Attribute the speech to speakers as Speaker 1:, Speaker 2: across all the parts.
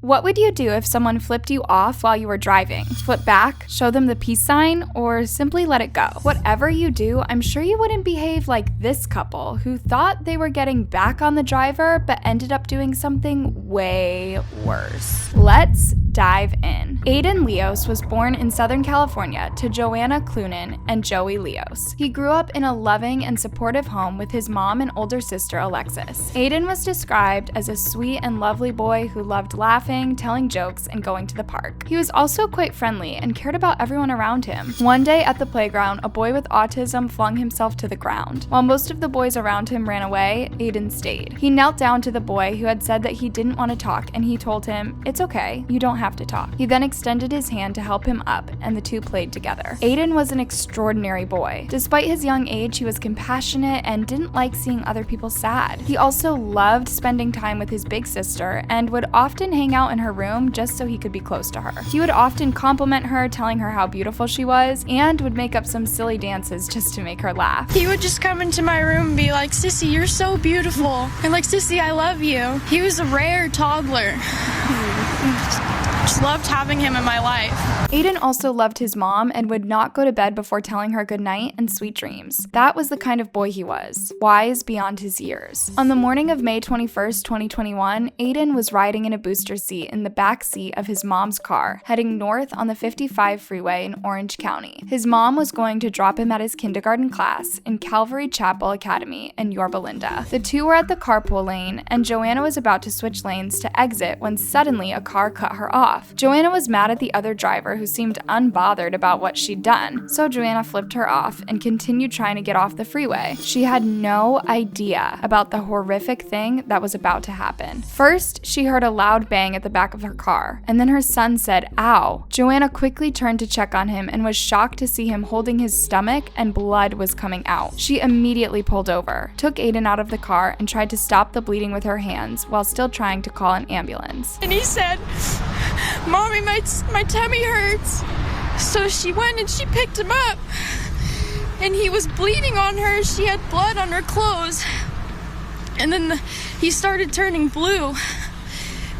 Speaker 1: What would you do if someone flipped you off while you were driving? Flip back, show them the peace sign, or simply let it go? Whatever you do, I'm sure you wouldn't behave like this couple who thought they were getting back on the driver but ended up doing something way worse. Let's dive in. Aiden Leos was born in Southern California to Joanna Clunan and Joey Leos. He grew up in a loving and supportive home with his mom and older sister Alexis. Aiden was described as a sweet and lovely boy who loved laughing, telling jokes, and going to the park. He was also quite friendly and cared about everyone around him. One day at the playground, a boy with autism flung himself to the ground. While most of the boys around him ran away, Aiden stayed. He knelt down to the boy who had said that he didn't want to talk, and he told him, "It's okay, you don't have to talk." He then extended his hand to help him up, and the two played together. Aiden was an extraordinary boy. Despite his young age, he was compassionate and didn't like seeing other people sad. He also loved spending time with his big sister and would often hang out in her room just so he could be close to her. He would often compliment her, telling her how beautiful she was, and would make up some silly dances just to make her laugh.
Speaker 2: He would just come into my room and be like, "Sissy, you're so beautiful." And like, "Sissy, I love you." He was a rare toddler. Just loved having him in my life.
Speaker 1: Aiden also loved his mom and would not go to bed before telling her goodnight and sweet dreams. That was the kind of boy he was, wise beyond his years. On the morning of May 21st, 2021, Aiden was riding in a booster seat in the back seat of his mom's car, heading north on the 55 freeway in Orange County. His mom was going to drop him at his kindergarten class in Calvary Chapel Academy in Yorba Linda. The two were at the carpool lane, and Joanna was about to switch lanes to exit when suddenly a car cut her off. Joanna was mad at the other driver who seemed unbothered about what she'd done, so Joanna flipped her off and continued trying to get off the freeway. She had no idea about the horrific thing that was about to happen. First, she heard a loud bang at the back of her car, and then her son said, "Ow." Joanna quickly turned to check on him and was shocked to see him holding his stomach and blood was coming out. She immediately pulled over, took Aiden out of the car, and tried to stop the bleeding with her hands while still trying to call an ambulance.
Speaker 2: And he said, "Mommy, my tummy hurts." So she went and she picked him up. And he was bleeding on her. She had blood on her clothes. And then he started turning blue.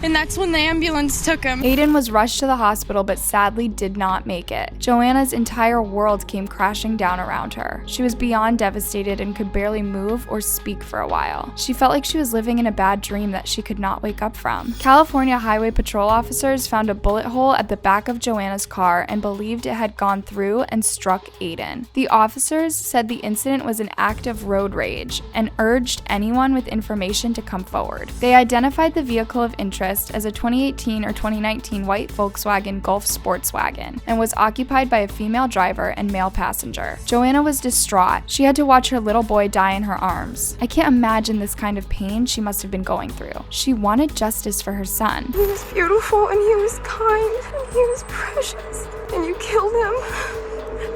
Speaker 2: And that's when the ambulance took him.
Speaker 1: Aiden was rushed to the hospital but sadly did not make it. Joanna's entire world came crashing down around her. She was beyond devastated and could barely move or speak for a while. She felt like she was living in a bad dream that she could not wake up from. California Highway Patrol officers found a bullet hole at the back of Joanna's car and believed it had gone through and struck Aiden. The officers said the incident was an act of road rage and urged anyone with information to come forward. They identified the vehicle of interest as a 2018 or 2019 white Volkswagen Golf sports wagon and was occupied by a female driver and male passenger. Joanna was distraught. She had to watch her little boy die in her arms. I can't imagine this kind of pain she must have been going through. She wanted justice for her son.
Speaker 3: He was beautiful and he was kind and he was precious, and you killed him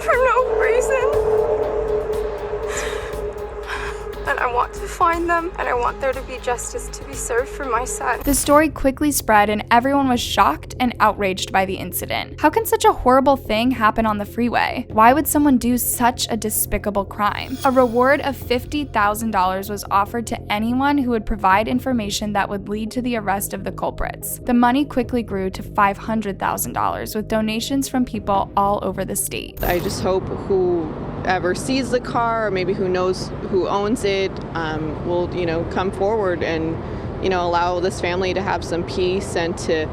Speaker 3: for no reason. And I want to find them, and I want there to be justice to be served for my son.
Speaker 1: The story quickly spread and everyone was shocked and outraged by the incident. How can such a horrible thing happen on the freeway? Why would someone do such a despicable crime? A reward of $50,000 was offered to anyone who would provide information that would lead to the arrest of the culprits. The money quickly grew to $500,000 with donations from people all over the state.
Speaker 4: I just hope whoever sees the car, or maybe who knows who owns it, will, come forward and, allow this family to have some peace and to,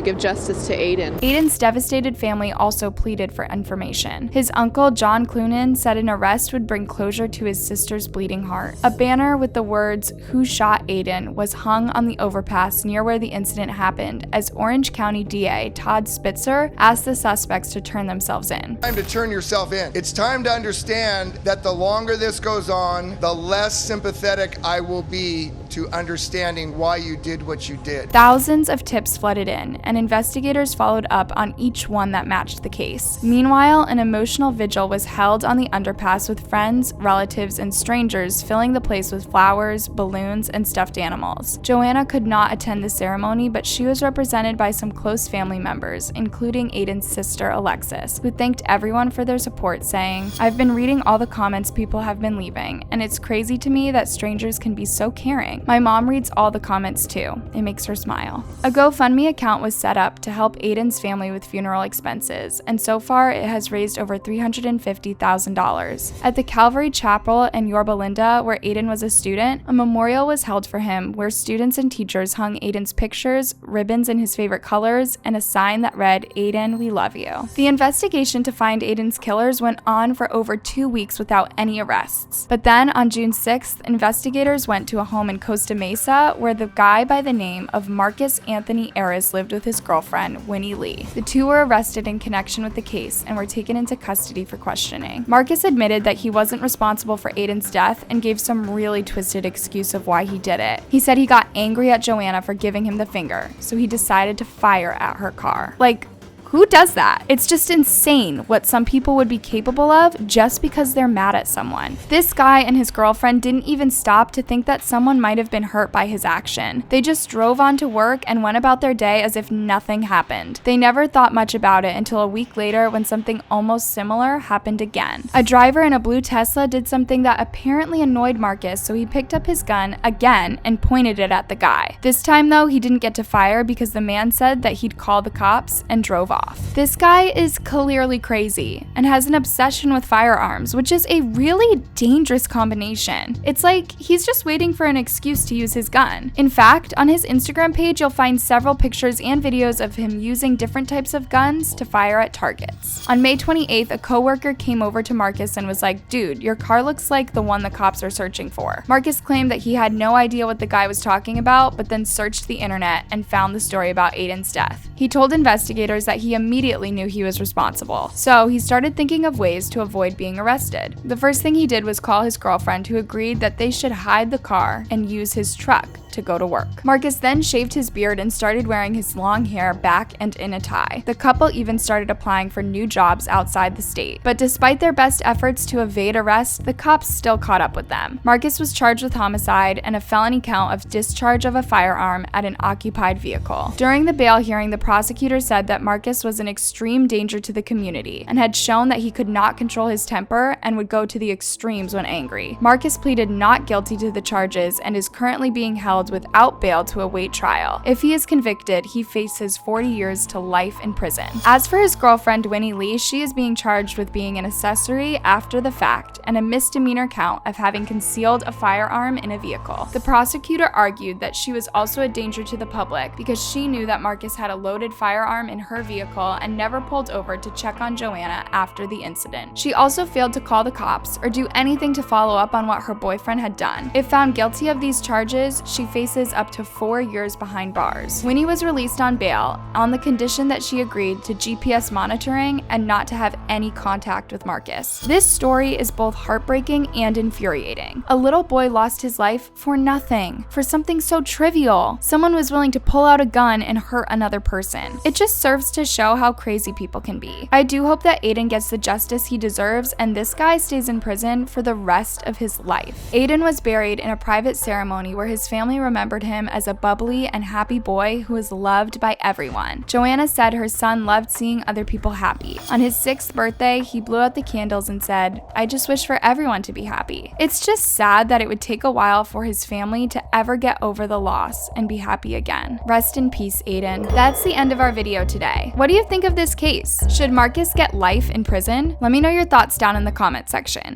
Speaker 4: give justice to Aiden.
Speaker 1: Aiden's devastated family also pleaded for information. His uncle, John Clunan, said an arrest would bring closure to his sister's bleeding heart. A banner with the words, "Who shot Aiden?" was hung on the overpass near where the incident happened as Orange County DA Todd Spitzer asked the suspects to turn themselves in.
Speaker 5: Time to turn yourself in. It's time to understand that the longer this goes on, the less sympathetic I will be to understanding why you did what you did.
Speaker 1: Thousands of tips flooded in, and investigators followed up on each one that matched the case. Meanwhile, an emotional vigil was held on the underpass with friends, relatives, and strangers filling the place with flowers, balloons, and stuffed animals. Joanna could not attend the ceremony, but she was represented by some close family members, including Aiden's sister, Alexis, who thanked everyone for their support, saying, "I've been reading all the comments people have been leaving, and it's crazy to me that strangers can be so caring. amazing. My mom reads all the comments too. It makes her smile. A GoFundMe account was set up to help Aiden's family with funeral expenses, and so far it has raised over $350,000. At the Calvary Chapel in Yorba Linda, where Aiden was a student, a memorial was held for him where students and teachers hung Aiden's pictures, ribbons in his favorite colors, and a sign that read, "Aiden, we love you." The investigation to find Aiden's killers went on for over 2 weeks without any arrests. But then on June 6th, investigators went to a home in Costa Mesa where the guy by the name of Marcus Anthony Aris lived with his girlfriend, Winnie Lee. The two were arrested in connection with the case and were taken into custody for questioning. Marcus admitted that he wasn't responsible for Aiden's death and gave some really twisted excuse of why he did it. He said he got angry at Joanna for giving him the finger, so he decided to fire at her car. Like, who does that? It's just insane what some people would be capable of just because they're mad at someone. This guy and his girlfriend didn't even stop to think that someone might have been hurt by his action. They just drove on to work and went about their day as if nothing happened. They never thought much about it until a week later when something almost similar happened again. A driver in a blue Tesla did something that apparently annoyed Marcus, so he picked up his gun again and pointed it at the guy. This time though, he didn't get to fire because the man said that he'd call the cops and drove off. This guy is clearly crazy and has an obsession with firearms, which is a really dangerous combination. It's like he's just waiting for an excuse to use his gun. In fact, on his Instagram page, you'll find several pictures and videos of him using different types of guns to fire at targets. On May 28th, a coworker came over to Marcus and was like, "Dude, your car looks like the one the cops are searching for." Marcus claimed that he had no idea what the guy was talking about, but then searched the internet and found the story about Aiden's death. He told investigators that he immediately knew he was responsible, so he started thinking of ways to avoid being arrested. The first thing he did was call his girlfriend, who agreed that they should hide the car and use his truck to go to work. Marcus then shaved his beard and started wearing his long hair back and in a tie. The couple even started applying for new jobs outside the state, but despite their best efforts to evade arrest, the cops still caught up with them. Marcus was charged with homicide and a felony count of discharge of a firearm at an occupied vehicle. During the bail hearing, the prosecutor said that Marcus was an extreme danger to the community and had shown that he could not control his temper and would go to the extremes when angry. Marcus pleaded not guilty to the charges and is currently being held without bail to await trial. If he is convicted, he faces 40 years to life in prison. As for his girlfriend, Winnie Lee, she is being charged with being an accessory after the fact and a misdemeanor count of having concealed a firearm in a vehicle. The prosecutor argued that she was also a danger to the public because she knew that Marcus had a loaded firearm in her vehicle and never pulled over to check on Joanna after the incident. She also failed to call the cops or do anything to follow up on what her boyfriend had done. If found guilty of these charges, she faces up to 4 years behind bars. Winnie was released on bail on the condition that she agreed to GPS monitoring and not to have any contact with Marcus. This story is both heartbreaking and infuriating. A little boy lost his life for nothing, for something so trivial. Someone was willing to pull out a gun and hurt another person. It just serves to show how crazy people can be. I do hope that Aiden gets the justice he deserves and this guy stays in prison for the rest of his life. Aiden was buried in a private ceremony where his family remembered him as a bubbly and happy boy who was loved by everyone. Joanna said her son loved seeing other people happy. On his 6th birthday, he blew out the candles and said, "I just wish for everyone to be happy." It's just sad that it would take a while for his family to ever get over the loss and be happy again. Rest in peace, Aiden. That's the end of our video today. What do you think of this case? Should Marcus get life in prison? Let me know your thoughts down in the comment section.